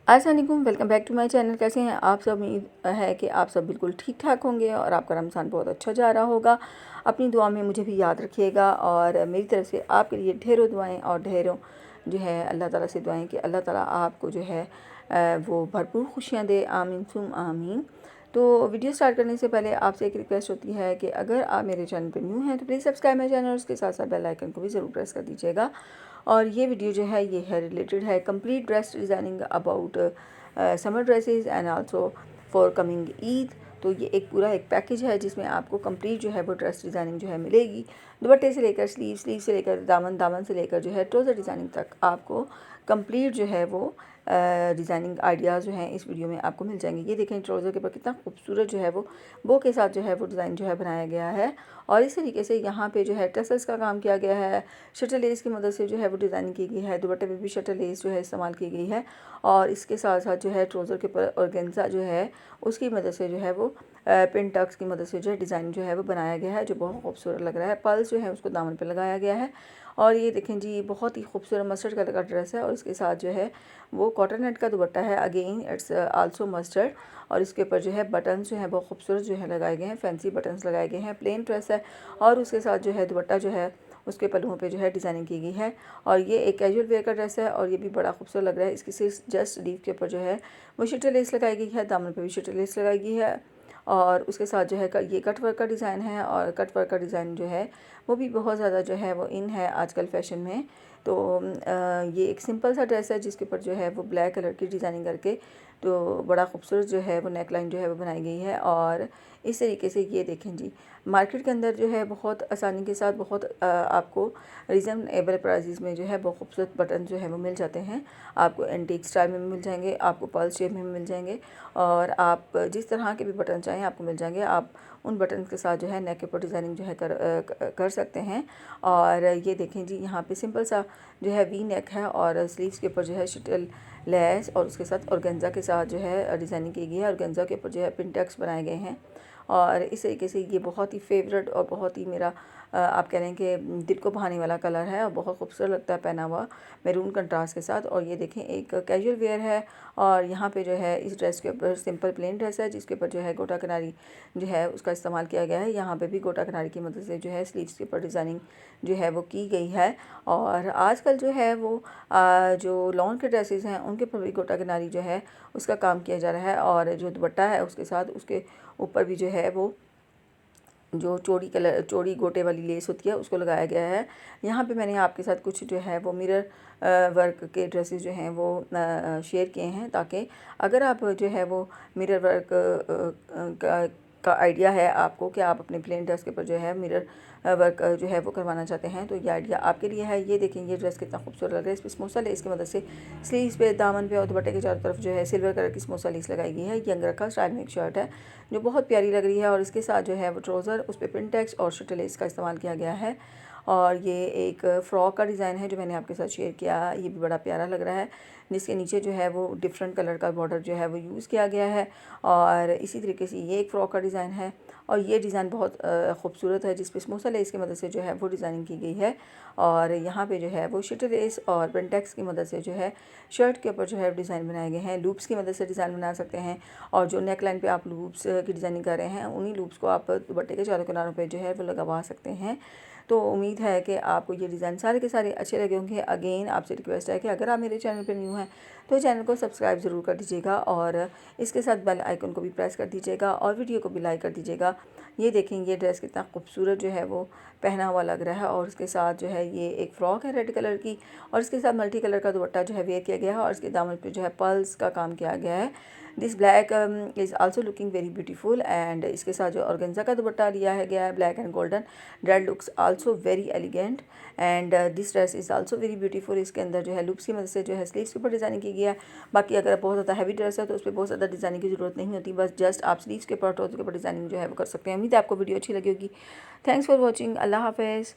अस्सलामुअलैकुम, welcome back to my channel. कैसे हैं आप सब? उम्मीद है कि आप सब बिल्कुल ठीक ठाक होंगे और आपका रमज़ान बहुत अच्छा जा रहा होगा। अपनी दुआ में मुझे भी याद रखिएगा और मेरी तरफ से आपके लिए ढेरों दुआएं और ढेरों जो है अल्लाह ताला से दुआएं कि अल्लाह ताला आपको जो है वो भरपूर खुशियाँ दे। आमीन सुम आमीन। तो वीडियो स्टार्ट करने से पहले आपसे एक रिक्वेस्ट होती है कि अगर आप मेरे चैनल पर न्यू हैं तो प्लीज़ सब्सक्राइब माई चैनल और उसके साथ साथ बेल आइकन को भी ज़रूर प्रेस कर दीजिएगा। और ये वीडियो जो है ये है रिलेटेड है complete dress designing about summer dresses and also for coming Eid. तो ये एक पैकेज है जिसमें आपको कंप्लीट जो है वो ड्रेस डिज़ाइनिंग जो है मिलेगी। दुपट्टे से लेकर स्लीव से लेकर दामन से लेकर जो है ट्राउज़र डिज़ाइनिंग तक आपको कंप्लीट जो है वो डिज़ाइनिंग आइडियाज़ जो हैं इस वीडियो में आपको मिल जाएंगे। ये देखें ट्राउज़र के ऊपर कितना खूबसूरत जो है वो बो के साथ जो है वो डिज़ाइन जो है बनाया गया है। और इस तरीके से यहाँ पे जो है टसल्स का काम किया गया है, शटल लेस की मदद से जो है वो डिज़ाइनिंग की गई है। दुपट्टे में भी शटल लेस जो है इस्तेमाल की गई है और इसके साथ साथ जो है ट्राउज़र के ऊपर ऑर्गेन्जा जो है उसकी मदद से जो है वो पिन टक्स की मदद से जो है डिज़ाइन जो है वो बनाया गया है, जो बहुत खूबसूरत लग रहा है। पल्स जो है उसको दामन पे लगाया गया है। और ये देखें जी, बहुत ही खूबसूरत मस्टर्ड कलर का ड्रेस है और इसके साथ जो है वो कॉटन नेट का दुपट्टा है। अगेन इट्स आल्सो मस्टर्ड और इसके ऊपर जो है बटन्स जो है बहुत खूबसूरत जो है लगाए गए हैं, फैंसी बटन्स लगाए गए हैं। प्लेन ड्रेस है और उसके साथ जो है दुपट्टा जो है उसके पल्लुओं पे जो है डिज़ाइनिंग की गई है। और ये एक कैजुअल वेयर का ड्रेस है और ये भी बड़ा खूबसूरत लग रहा है। इसकी सिर्फ जस्ट लीव के ऊपर जो है वो शटल लेस लगाई गई है, दामन पे भी शटल लेस लगाई गई है। और उसके साथ जो है ये कट वर्क का डिज़ाइन है और कट वर्क का डिज़ाइन जो है वो भी बहुत ज़्यादा जो है वो इन है आजकल फ़ैशन में। तो ये एक सिंपल सा ड्रेस है जिसके ऊपर जो है वो ब्लैक कलर की डिज़ाइनिंग करके तो बड़ा खूबसूरत जो है वो नेक लाइन जो है वो बनाई गई है। और इस तरीके से ये देखें जी, मार्केट के अंदर जो है बहुत आसानी के साथ बहुत आपको रीज़नेबल प्राइसेस में जो है बहुत खूबसूरत बटन जो है वो मिल जाते हैं। आपको एंटीक स्टाइल में मिल जाएंगे, आपको पल्स शेप में मिल जाएंगे और आप जिस तरह के भी बटन चाहें आपको मिल जाएंगे। आप उन बटन के साथ जो है नेक के ऊपर डिज़ाइनिंग जो है कर सकते हैं। और ये देखें जी, यहाँ पे सिंपल सा जो है वी नेक है और स्लीव्स के ऊपर जो है शटल लेस और उसके साथ ऑर्गेन्जा के साथ जो है डिज़ाइनिंग की गई है। ऑर्गेन्जा के ऊपर जो है पिन टक्स बनाए गए हैं और इस तरीके से ये बहुत ही फेवरेट और बहुत ही मेरा आप कह रहे हैं कि दिल को भाने वाला कलर है और बहुत खूबसूरत लगता है पहना हुआ मैरून कंट्रास्ट के साथ। और ये देखें एक कैजुअल वेयर है और यहाँ पे जो है इस ड्रेस के ऊपर सिंपल प्लेन ड्रेस है जिसके ऊपर जो है गोटा किनारी जो है उसका इस्तेमाल किया गया है। यहाँ पे भी गोटा किनारी की मदद से जो है स्लीव्स के ऊपर डिज़ाइनिंग जो है वो की गई है। और आजकल जो है वो जो लॉन के ड्रेसेस हैं उनके ऊपर भी गोटा किनारी जो है उसका काम किया जा रहा है। और जो दुपट्टा है उसके साथ उसके ऊपर भी जो है वो जो चौड़ी गोटे वाली लेस होती है उसको लगाया गया है। यहाँ पे मैंने आपके साथ कुछ जो है वो मिरर वर्क के ड्रेसेस जो हैं वो शेयर किए हैं ताकि अगर आप जो है वो मिरर वर्क का आइडिया है आपको कि आप अपने प्लेन ड्रेस के ऊपर जो है मिरर वर्क जो है वो करवाना चाहते हैं तो ये आइडिया आपके लिए है। ये देखें ये ड्रेस कितना खूबसूरत लग रहा है। इस पर स्मोसा लेस की मदद से स्लीव्स पे, दामन पे और दुपट्टे के चारों तरफ जो है सिल्वर कलर की स्मोसा लेस लगाई गई है। ये अंगरखा स्टाइल में एक शर्ट है जो बहुत प्यारी लग रही है और इसके साथ जो है वो ट्राउज़र उस पर पिन टैक्स और शटल लेस का इस्तेमाल किया गया है। और ये एक फ़्रॉक का डिज़ाइन है जो मैंने आपके साथ शेयर किया। ये भी बड़ा प्यारा लग रहा है जिसके नीचे जो है वो डिफरेंट कलर का बॉर्डर जो है वो यूज़ किया गया है। और इसी तरीके से ये एक फ़्रॉक का डिज़ाइन है और ये डिज़ाइन बहुत खूबसूरत है जिस पे स्मोसा लेस की मदद से जो है वो डिज़ाइनिंग की गई है। और यहाँ पे जो है वो शटल लेस और पिनटेक्स की मदद से जो है शर्ट के ऊपर जो है डिज़ाइन बनाए गए हैं। लूप्स की मदद से डिज़ाइन बना सकते हैं और जो नेक लाइन पे आप लूप्स की डिज़ाइनिंग कर रहे हैं उन्हीं लूप्स को आप दुपट्टे के चारों किनारों पे जो है वो लगवा सकते हैं। तो उम्मीद है कि आपको ये डिज़ाइन सारे के सारे अच्छे लगे होंगे। अगेन आपसे रिक्वेस्ट है कि अगर आप मेरे चैनल पर न्यू हैं तो चैनल को सब्सक्राइब ज़रूर कर दीजिएगा और इसके साथ बेल आइकन को भी प्रेस कर दीजिएगा और वीडियो को भी लाइक कर दीजिएगा। ये देखें ये ड्रेस कितना खूबसूरत जो है वो पहना हुआ लग रहा है और इसके साथ जो है ये एक फ़्रॉक है रेड कलर की और इसके साथ मल्टी कलर का दुपट्टा जो है वेयर किया गया है और इसके दामन पे जो है पर्ल्स का काम किया गया है। This black is also looking very beautiful and इसके साथ जो ऑर्गेन्जा का दुपट्टा लिया है गया है black and golden, that looks also very elegant and this dress is also very beautiful. इसके अंदर जो है लूप्स की मदद से जो है स्लीव्स के ऊपर डिज़ाइनिंग की गई है। बाकी अगर बहुत ज़्यादा हैवी ड्रेस है तो उस पर बहुत ज़्यादा डिज़ाइनिंग की ज़रूरत नहीं होती, बस जस्ट आप स्लीव्स के ऊपर ट्राउज़र के ऊपर डिज़ाइनिंग जो है वो कर सकते हैं। उम्मीद है आपको वीडियो अच्छी लगी होगी। Thanks for watching. अल्लाह हाफ़िज़।